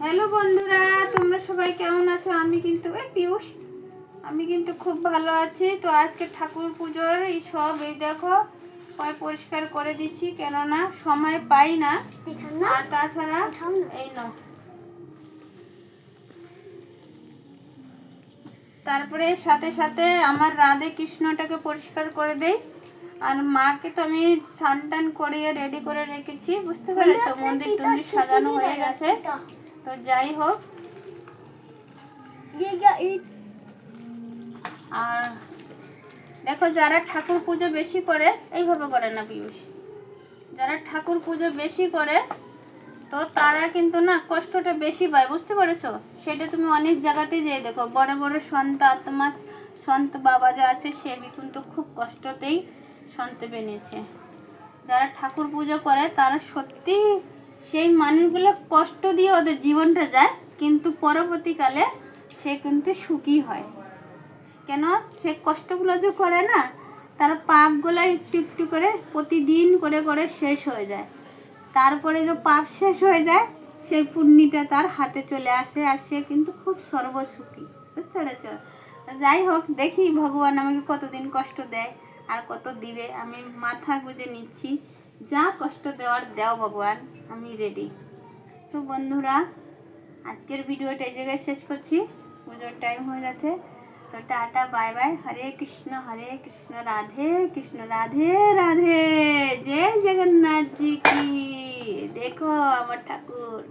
Hello বন্ধুরা, তোমরা সবাই কেমন আছো? আমি কিন্তু খুব ভালো আছি। তো আজকে ঠাকুর পুজোর এই দেখো পরিষ্কার করে দিচ্ছি, কেননা সময় পাই না। আর তাছাড়া এই নাও, তারপরে সাথে সাথে আমার রাধে কৃষ্ণটাকে পরিষ্কার করে দেই। আর মাকে তো আমি স্নান টান করিয়ে রেডি করে রেখেছি, বুঝতে পেরেছো? মন্দির টন্দির সাজানো হয়ে গেছে। তো যাই হোক, আর দেখো, যারা ঠাকুর পুজো বেশি করে, এইভাবে করে না পিয়ুষ, যারা ঠাকুর পুজো বেশি করে তো তারা কিন্তু না কষ্টটা বেশি পায়, বুঝতে পেরেছো? সেটা তুমি অনেক জায়গাতেই যেয়ে দেখো, বড় বড় সন্ত আত্মা, সন্ত বাবা যা আছে সে কিন্তু খুব কষ্টতেই সন্ত বেনিয়েছে। যারা ঠাকুর পুজো করে তারা সত্যি সেই মানুষগুলো কষ্ট দিয়ে ওদের জীবনটা যায়, কিন্তু পরবর্তীকালে সে কিন্তু সুখী হয়। কেন? সে কষ্টগুলো যে করে না, তার পাপগুলো একটু একটু করে প্রতিদিন করে করে শেষ হয়ে যায়। তারপরে যে পাপ শেষ হয়ে যায়, সেই পুণ্যটা তার হাতে চলে আসে, আর সে কিন্তু খুব সর্বসুখী, বুঝতে পেরেছ? যাই হোক, দেখি ভগবান আমাকে কতদিন কষ্ট দেয় আর কত দিবে। আমি মাথা গুঁজে নিচ্ছি, যা কষ্ট দেওয়ার দেও ভগবান, আমি রেডি। তো বন্ধুরা, আজকের ভিডিওটা এই জায়গায় শেষ করছি, পুজোর টাইম হয়ে গেছে। তো টাটা, বাই বাই, হরে কৃষ্ণ রাধে কৃষ্ণ রাধে রাধে, জয় জগন্নাথ জি কি। দেখো আমার ঠাকুর।